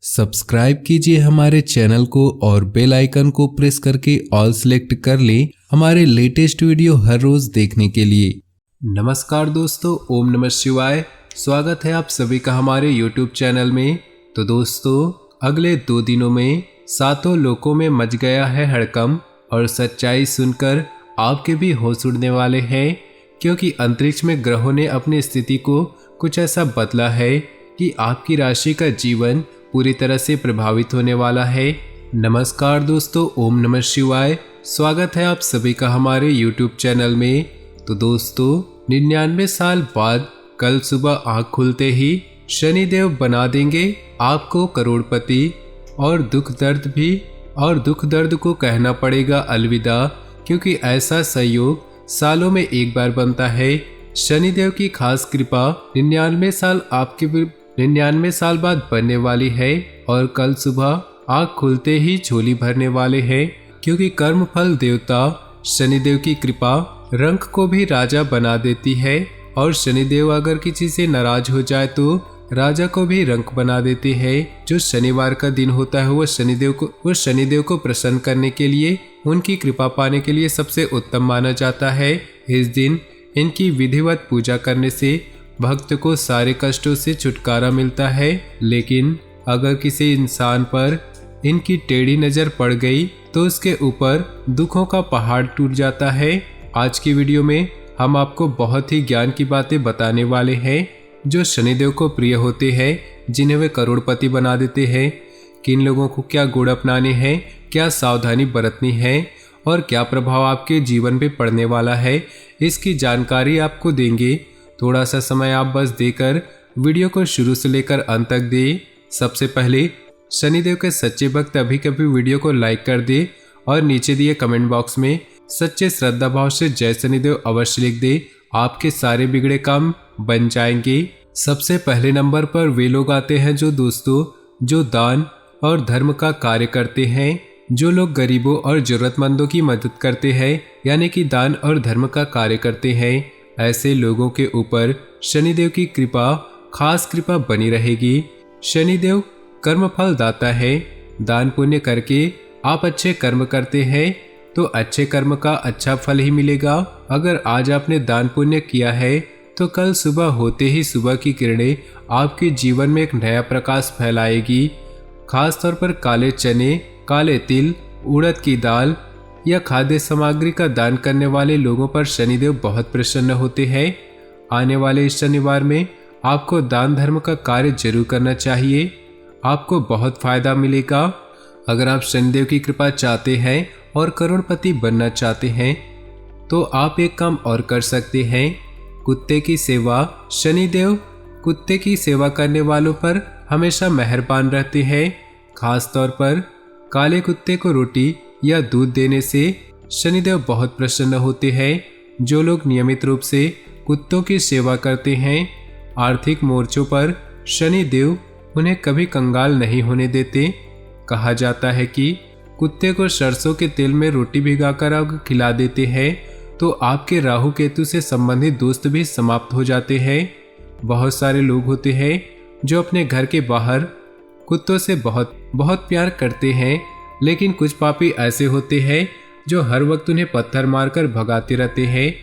Subscribe कीजिए हमारे channel को और बेल आइकन को प्रेस करके ऑल सेलेक्ट कर लें हमारे लेटेस्ट वीडियो हर रोज देखने के लिए। नमस्कार दोस्तों, ओम नमः शिवाय। स्वागत है आप सभी का हमारे यूट्यूब चैनल में। तो दोस्तों, अगले 2 दिनों में 7 लोकों में मच गया है हड़कंप और सच्चाई सुनकर आपके भी होश उड़ने वाले हैं, क्योंकि अंतरिक्ष में ग्रहों ने अपनी स्थिति को कुछ ऐसा बदला है कि आपकी राशि का जीवन पूरी तरह से प्रभावित होने वाला है। नमस्कार दोस्तों, ओम नमः शिवाय। स्वागत है आप सभी का हमारे YouTube चैनल में। तो दोस्तों, 99 साल बाद कल सुबह आँख खुलते ही शनिदेव बना देंगे आपको करोड़पति और दुख दर्द को कहना पड़ेगा अलविदा, क्योंकि ऐसा संयोग सालों में एक बार बनता है। शनिदेव की खास कृपा 99 साल बाद बनने वाली है और कल सुबह आँख खुलते ही झोली भरने वाले हैं, क्योंकि कर्मफल देवता शनिदेव की कृपा रंक को भी राजा बना देती है और शनिदेव अगर किसी से नाराज हो जाए तो राजा को भी रंक बना देते हैं। जो शनिवार का दिन होता है वो शनिदेव को प्रसन्न करने के लिए, उनकी कृपा पाने के लिए सबसे उत्तम माना जाता है। इस दिन इनकी विधिवत पूजा करने से भक्त को सारे कष्टों से छुटकारा मिलता है। लेकिन अगर किसी इंसान पर इनकी टेढ़ी नजर पड़ गई तो उसके ऊपर दुखों का पहाड़ टूट जाता है। आज की वीडियो में हम आपको बहुत ही ज्ञान की बातें बताने वाले हैं जो शनिदेव को प्रिय होते हैं, जिन्हें वे करोड़पति बना देते हैं। किन लोगों को क्या गुण अपनाने हैं, क्या सावधानी बरतनी है और क्या प्रभाव आपके जीवन पे पड़ने वाला है, इसकी जानकारी आपको देंगे। थोड़ा सा समय आप बस देकर वीडियो को शुरू से लेकर अंत तक दें। सबसे पहले शनिदेव के सच्चे भक्त अभी कभी वीडियो को लाइक कर दे और नीचे दिए कमेंट बॉक्स में सच्चे श्रद्धा भाव से जय शनिदेव अवश्य लिख दे। आपके सारे बिगड़े काम बन जाएंगे। सबसे पहले नंबर पर वे लोग आते हैं जो दान और धर्म का कार्य करते हैं। जो लोग गरीबों और जरूरतमंदों की मदद करते हैं, यानी कि दान और धर्म का कार्य करते हैं, ऐसे लोगों के ऊपर शनिदेव की खास कृपा बनी रहेगी। शनिदेव कर्मफल दाता है। दान पुण्य करके आप अच्छे कर्म करते हैं तो अच्छे कर्म का अच्छा फल ही मिलेगा। अगर आज आपने दान पुण्य किया है तो कल सुबह होते ही सुबह की किरणें आपके जीवन में एक नया प्रकाश फैलाएगी। खास तौर पर काले चने, काले तिल, उड़द की दाल या खाद्य सामग्री का दान करने वाले लोगों पर शनिदेव बहुत प्रसन्न होते हैं। आने वाले इस शनिवार में आपको दान धर्म का कार्य जरूर करना चाहिए, आपको बहुत फायदा मिलेगा। अगर आप शनिदेव की कृपा चाहते हैं और करोड़पति बनना चाहते हैं तो आप एक काम और कर सकते हैं, कुत्ते की सेवा। शनिदेव कुत्ते की सेवा करने वालों पर हमेशा मेहरबान रहते हैं। खास तौर पर काले कुत्ते को रोटी या दूध देने से शनिदेव बहुत प्रसन्न होते हैं। जो लोग नियमित रूप से कुत्तों की सेवा करते हैं, आर्थिक मोर्चों पर शनिदेव उन्हें कभी कंगाल नहीं होने देते। कहा जाता है कि कुत्ते को सरसों के तेल में रोटी भिगाकर आप खिला देते हैं तो आपके राहु केतु से संबंधित दोस्त भी समाप्त हो जाते हैं। बहुत सारे लोग होते हैं जो अपने घर के बाहर कुत्तों से बहुत प्यार करते हैं, लेकिन कुछ पापी ऐसे होते हैं जो हर वक्त उन्हें पत्थर मारकर भगाते रहते हैं,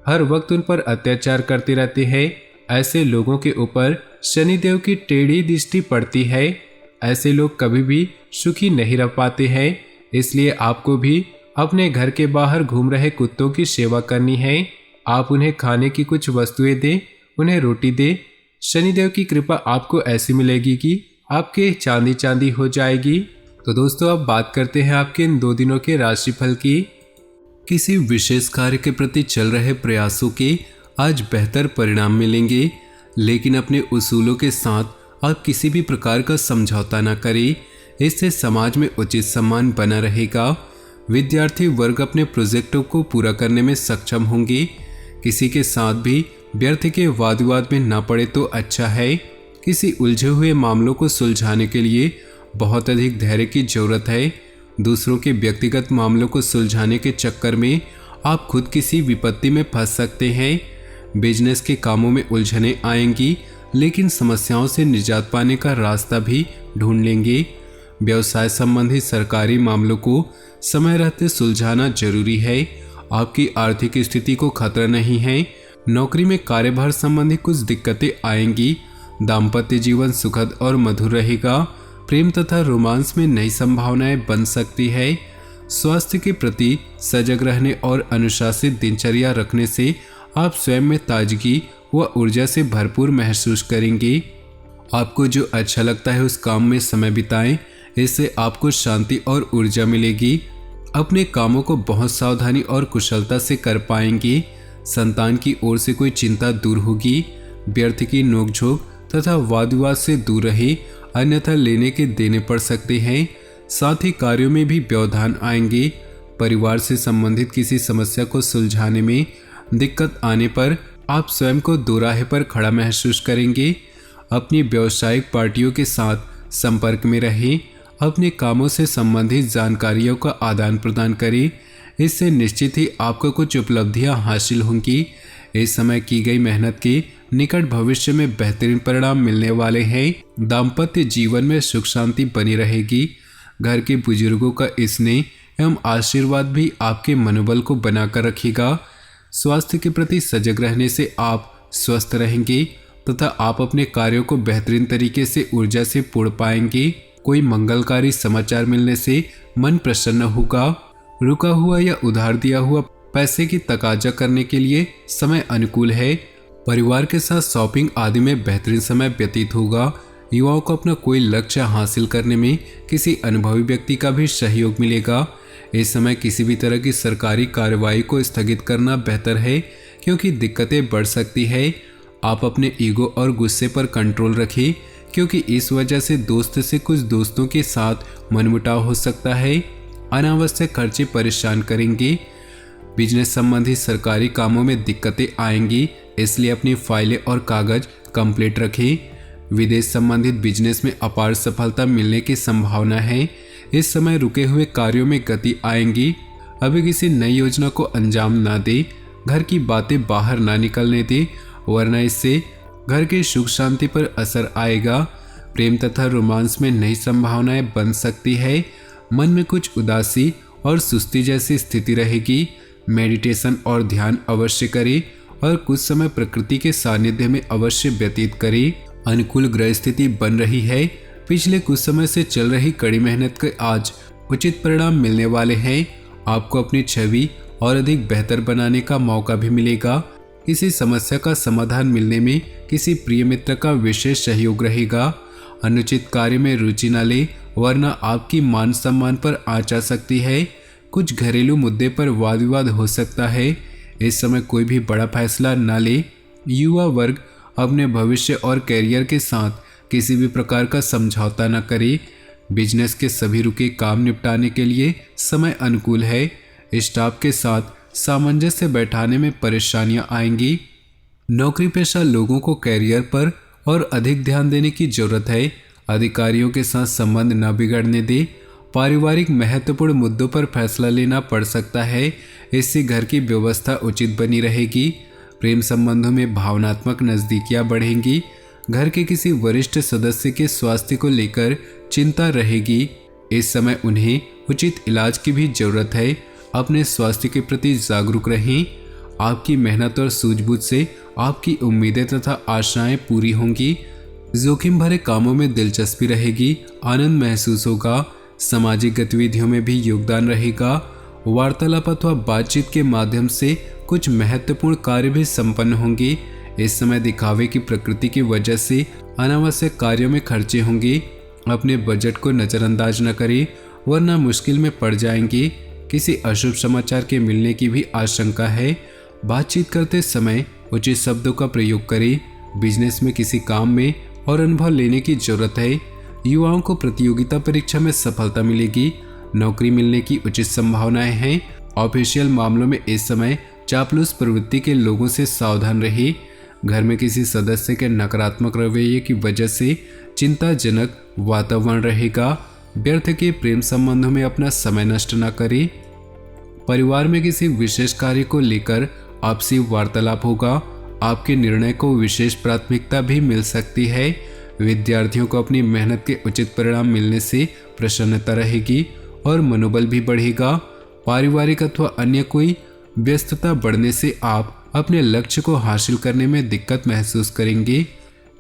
हर वक्त उन पर अत्याचार करते रहते हैं। ऐसे लोगों के ऊपर शनिदेव की टेढ़ी दृष्टि पड़ती है। ऐसे लोग कभी भी सुखी नहीं रह पाते हैं। इसलिए आपको भी अपने घर के बाहर घूम रहे कुत्तों की सेवा करनी है। आप उन्हें खाने की कुछ वस्तुएं दें, उन्हें रोटी दें। शनिदेव की कृपा आपको ऐसी मिलेगी कि आपके चांदी हो जाएगी। तो दोस्तों, अब बात करते हैं आपके इन 2 दिनों के राशिफल की। किसी विशेष कार्य के प्रति चल रहे प्रयासों के आज बेहतर परिणाम मिलेंगे, लेकिन अपने उसूलों के साथ आप किसी भी प्रकार का समझौता न करें। इससे समाज में उचित सम्मान बना रहेगा। विद्यार्थी वर्ग अपने प्रोजेक्टों को पूरा करने में सक्षम होंगे। किसी के साथ भी व्यर्थ के वाद विवाद में न पड़े तो अच्छा है। किसी उलझे हुए मामलों को सुलझाने के लिए बहुत अधिक धैर्य की जरूरत है। दूसरों के व्यक्तिगत मामलों को सुलझाने के चक्कर में आप खुद किसी विपत्ति में फंस सकते हैं। बिजनेस के कामों में उलझने आएंगी लेकिन समस्याओं से निजात पाने का रास्ता भी ढूंढ लेंगे। व्यवसाय संबंधी सरकारी मामलों को समय रहते सुलझाना जरूरी है। आपकी आर्थिक स्थिति को खतरा नहीं है। नौकरी में कार्यभार संबंधी कुछ दिक्कतें आएंगी। दाम्पत्य जीवन सुखद और मधुर रहेगा। प्रेम तथा रोमांस में नई संभावनाएं बन सकती है। स्वास्थ्य के प्रति सजग रहने और अनुशासित दिनचर्या रखने से आप स्वयं में ताजगी व ऊर्जा से भरपूर महसूस करेंगे। आपको जो अच्छा लगता है उस काम में समय बिताएं, इससे आपको शांति और ऊर्जा मिलेगी। अपने कामों को बहुत सावधानी और कुशलता से कर पाएंगे। संतान की ओर से कोई चिंता दूर होगी। व्यर्थ की नोकझोंक तथा वाद विवाद से दूर रहे, अन्यथा लेने के देने पड़ सकते हैं। साथ ही कार्यों में भी व्यवधान आएंगे। परिवार से संबंधित किसी समस्या को सुलझाने में दिक्कत आने पर आप स्वयं को दोराहे पर खड़ा महसूस करेंगे। अपनी व्यावसायिक पार्टियों के साथ संपर्क में रहें। अपने कामों से संबंधित जानकारियों का आदान प्रदान करें। इससे निश्चित ही आपको कुछ उपलब्धियां हासिल होंगी। इस समय की गई मेहनत के निकट भविष्य में बेहतरीन परिणाम मिलने वाले हैं। दाम्पत्य जीवन में सुख शांति बनी रहेगी। घर के बुजुर्गों का स्नेह एवं आशीर्वाद भी आपके मनोबल को बनाकर रखेगा। स्वास्थ्य के प्रति सजग रहने से आप स्वस्थ रहेंगे तथा आप अपने कार्यों को बेहतरीन तरीके से ऊर्जा से पूर्ण पाएंगे। कोई मंगलकारी समाचार मिलने से मन प्रसन्न होगा। रुका हुआ या उधार दिया हुआ पैसे की तकाजा करने के लिए समय अनुकूल है। परिवार के साथ शॉपिंग आदि में बेहतरीन समय व्यतीत होगा। युवाओं को अपना कोई लक्ष्य हासिल करने में किसी अनुभवी व्यक्ति का भी सहयोग मिलेगा। इस समय किसी भी तरह की सरकारी कार्रवाई को स्थगित करना बेहतर है, क्योंकि दिक्कतें बढ़ सकती है। आप अपने ईगो और गुस्से पर कंट्रोल रखें, क्योंकि इस वजह से दोस्त से कुछ दोस्तों के साथ मनमुटाव हो सकता है। अनावश्यक खर्चे परेशान करेंगे। बिजनेस संबंधी सरकारी कामों में दिक्कतें आएंगी, इसलिए अपनी फाइलें और कागज कंप्लीट रखें। विदेश संबंधित बिजनेस में अपार सफलता मिलने की संभावना है। इस समय रुके हुए कार्यों में गति आएंगी। अभी किसी नई योजना को अंजाम ना दे। घर की बातें बाहर ना निकलने दे, वरना इससे घर की सुख शांति पर असर आएगा। प्रेम तथा रोमांस में नई संभावनाएं बन सकती है। मन में कुछ उदासी और सुस्ती जैसी स्थिति रहेगी। मेडिटेशन और ध्यान अवश्य करें और कुछ समय प्रकृति के सानिध्य में अवश्य व्यतीत करें। अनुकूल ग्रह स्थिति बन रही है। पिछले कुछ समय से चल रही कड़ी मेहनत के आज उचित परिणाम मिलने वाले हैं। आपको अपनी छवि और अधिक बेहतर बनाने का मौका भी मिलेगा। किसी समस्या का समाधान मिलने में किसी प्रिय मित्र का विशेष सहयोग रहेगा। अनुचित कार्य में रुचि न ले, वरना आपकी मान सम्मान पर आँच आ सकती है। कुछ घरेलू मुद्दे पर वाद विवाद हो सकता है। इस समय कोई भी बड़ा फैसला न ले। युवा वर्ग अपने भविष्य और कैरियर के साथ किसी भी प्रकार का समझौता न करे। बिजनेस के सभी रुके काम निपटाने के लिए समय अनुकूल है। स्टाफ के साथ सामंजस्य बैठाने में परेशानियां आएंगी। नौकरी पेशा लोगों को कैरियर पर और अधिक ध्यान देने की जरूरत है। अधिकारियों के साथ संबंध न बिगड़ने दे। पारिवारिक महत्वपूर्ण मुद्दों पर फैसला लेना पड़ सकता है। इससे घर की व्यवस्था उचित बनी रहेगी। प्रेम संबंधों में भावनात्मक नजदीकियां बढ़ेंगी। घर के किसी वरिष्ठ सदस्य के स्वास्थ्य को लेकर चिंता रहेगी। इस समय उन्हें उचित इलाज की भी जरूरत है। अपने स्वास्थ्य के प्रति जागरूक रहें। आपकी मेहनत और सूझबूझ से आपकी उम्मीदें तथा आशाएं पूरी होंगी। जोखिम भरे कामों में दिलचस्पी रहेगी। आनंद महसूस होगा। सामाजिक गतिविधियों में भी योगदान रहेगा। वार्तालाप अथवा बातचीत के माध्यम से कुछ महत्वपूर्ण कार्य भी संपन्न होंगे। इस समय दिखावे की प्रकृति की वजह से अनावश्यक कार्यों में खर्चे होंगे। अपने बजट को नजरअंदाज न करें, वरना मुश्किल में पड़ जाएंगे। किसी अशुभ समाचार के मिलने की भी आशंका है। बातचीत करते समय उचित शब्दों का प्रयोग करें। बिजनेस में किसी काम में और अनुभव लेने की जरूरत है। युवाओं को प्रतियोगिता परीक्षा में सफलता मिलेगी। नौकरी मिलने की उचित संभावनाएं हैं। ऑफिशियल मामलों में इस समय चापलूस प्रवृत्ति के लोगों से सावधान रहिए। घर में किसी सदस्य के नकारात्मक रवैये की वजह से चिंताजनक वातावरण रहेगा। व्यर्थ के प्रेम संबंधों में अपना समय नष्ट न करें। परिवार में किसी विशेष कार्य को लेकर आपसी वार्तालाप होगा। आपके निर्णय को विशेष प्राथमिकता भी मिल सकती है। विद्यार्थियों को अपनी मेहनत के उचित परिणाम मिलने से प्रसन्नता रहेगी और मनोबल भी बढ़ेगा। पारिवारिक अथवा अन्य कोई व्यस्तता बढ़ने से आप अपने लक्ष्य को हासिल करने में दिक्कत महसूस करेंगे।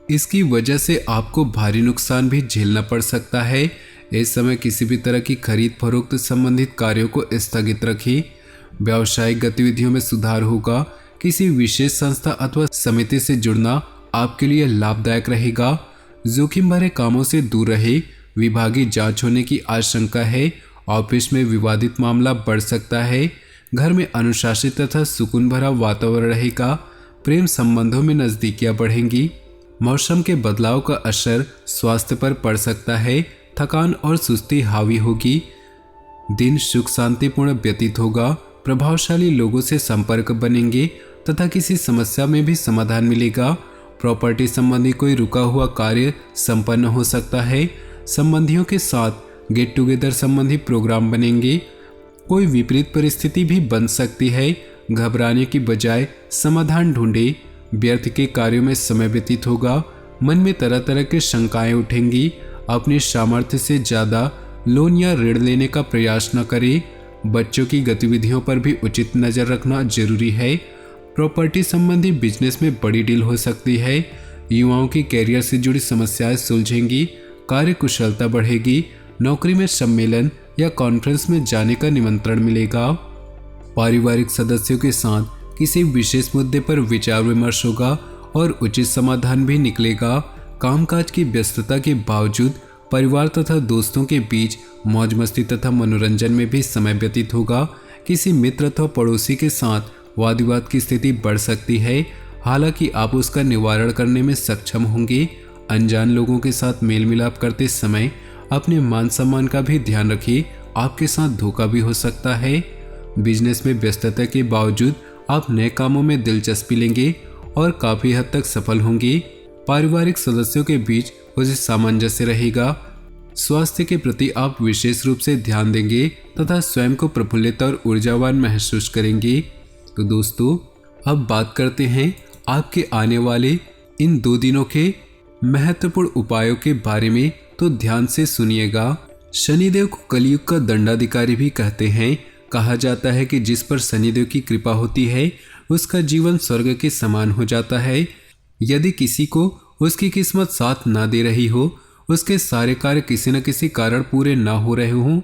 इसकी वजह से आपको भारी नुकसान भी झेलना पड़ सकता है। इस समय किसी भी तरह की खरीद फरोख्त संबंधित कार्यों को स्थगित रखें। व्यावसायिक गतिविधियों में सुधार होगा। किसी विशेष संस्था अथवा समिति से जुड़ना आपके लिए लाभदायक रहेगा। जोखिम भरे कामों से दूर रहे। विभागीय जांच होने की आशंका है। ऑफिस में विवादित मामला बढ़ सकता है। घर में अनुशासित तथा सुकून भरा वातावरण रहेगा। प्रेम संबंधों में नजदीकियां बढ़ेंगी। मौसम के बदलाव का असर स्वास्थ्य पर पड़ सकता है। थकान और सुस्ती हावी होगी। दिन सुख शांतिपूर्ण व्यतीत होगा। प्रभावशाली लोगों से संपर्क बनेंगे तथा किसी समस्या में भी समाधान मिलेगा। प्रॉपर्टी संबंधी कोई रुका हुआ कार्य संपन्न हो सकता है। संबंधियों के साथ गेट टुगेदर संबंधी प्रोग्राम बनेंगे। कोई विपरीत परिस्थिति भी बन सकती है। घबराने की बजाय समाधान ढूंढे। व्यर्थ के कार्यों में समय व्यतीत होगा। मन में तरह तरह की शंकाएं उठेंगी। अपनी सामर्थ्य से ज़्यादा लोन या ऋण लेने का प्रयास न करें। बच्चों की गतिविधियों पर भी उचित नज़र रखना जरूरी है। प्रॉपर्टी संबंधी बिजनेस में बड़ी डील हो सकती है। युवाओं की कैरियर से जुड़ी समस्याएं सुलझेंगी। कार्य कुशलता बढ़ेगी। नौकरी में सम्मेलन या कॉन्फ्रेंस में जाने का निमंत्रण मिलेगा। पारिवारिक सदस्यों के साथ किसी विशेष मुद्दे पर विचार विमर्श होगा और उचित समाधान भी निकलेगा। कामकाज की व्यस्तता के बावजूद परिवार तथा दोस्तों के बीच मौज मस्ती तथा मनोरंजन में भी समय व्यतीत होगा। किसी मित्र अथवा पड़ोसी के साथ वाद विवाद की स्थिति बढ़ सकती है। हालांकि आप उसका निवारण करने में सक्षम होंगे। अनजान लोगों के साथ मेल मिलाप करते समय अपने मान सम्मान का भी ध्यान रखिए। आपके साथ धोखा भी हो सकता है। बिजनेस में व्यस्तता के बावजूद आप नए कामों में दिलचस्पी लेंगे और काफी हद तक सफल होंगे। पारिवारिक सदस्यों के बीच उचित सामंजस्य रहेगा। स्वास्थ्य के प्रति आप विशेष रूप से ध्यान देंगे तथा स्वयं को प्रफुल्लित और ऊर्जावान महसूस करेंगे। तो दोस्तों, अब बात करते हैं आपके आने वाले इन 2 दिनों के महत्वपूर्ण उपायों के बारे में। तो ध्यान से सुनिएगा। शनिदेव को कलयुग का दंडाधिकारी भी कहते हैं। कहा जाता है कि जिस पर शनिदेव की कृपा होती है उसका जीवन स्वर्ग के समान हो जाता है। यदि किसी को उसकी किस्मत साथ ना दे रही हो, उसके सारे कार्य किसी न किसी कारण पूरे ना हो रहे हों,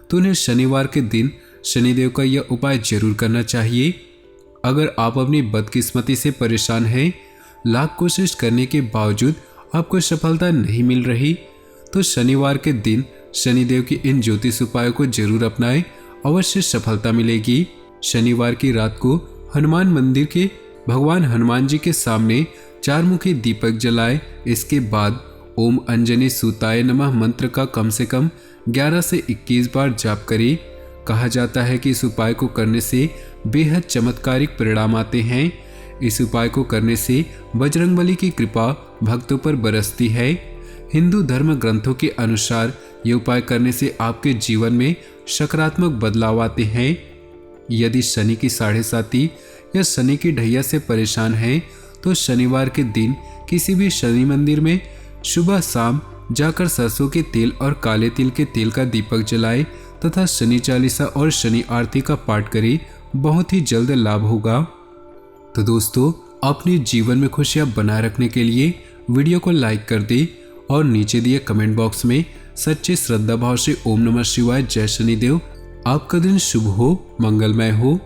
तो उन्हें शनिवार के दिन शनिदेव का यह उपाय जरूर करना चाहिए। अगर आप अपनी बदकिस्मती से परेशान हैं, लाख कोशिश करने के बावजूद आपको सफलता नहीं मिल रही, तो शनिवार के दिन शनिदेव की इन ज्योतिष उपायों को जरूर अपनाएं। अवश्य सफलता मिलेगी। शनिवार की रात को हनुमान मंदिर के भगवान हनुमान जी के सामने 4 मुखी दीपक जलाएं। इसके बाद ओम अंजनी सूताय नमः मंत्र का कम से कम 11 से 21 बार जाप करें। कहा जाता है कि इस उपाय को करने से बेहद चमत्कारिक परिणाम आते हैं। इस उपाय को करने से बजरंगबली की कृपा भक्तों पर बरसती है। हिंदू धर्म ग्रंथों के अनुसार ये उपाय करने से आपके जीवन में सकारात्मक बदलाव आते हैं। यदि शनि की 7.5 या शनि की ढैया से परेशान हैं, तो शनिवार के दिन किसी भी शनि मंदिर में सुबह शाम जाकर सरसों के तेल और काले तिल के तेल का दीपक जलाएं तथा शनि चालीसा और शनि आरती का पाठ करें। बहुत ही जल्द लाभ होगा। तो दोस्तों, अपने जीवन में खुशियां बनाए रखने के लिए वीडियो को लाइक कर दें और नीचे दिए कमेंट बॉक्स में सच्चे श्रद्धा भाव से ओम नमः शिवाय जय शनिदेव। आपका दिन शुभ हो, मंगलमय हो।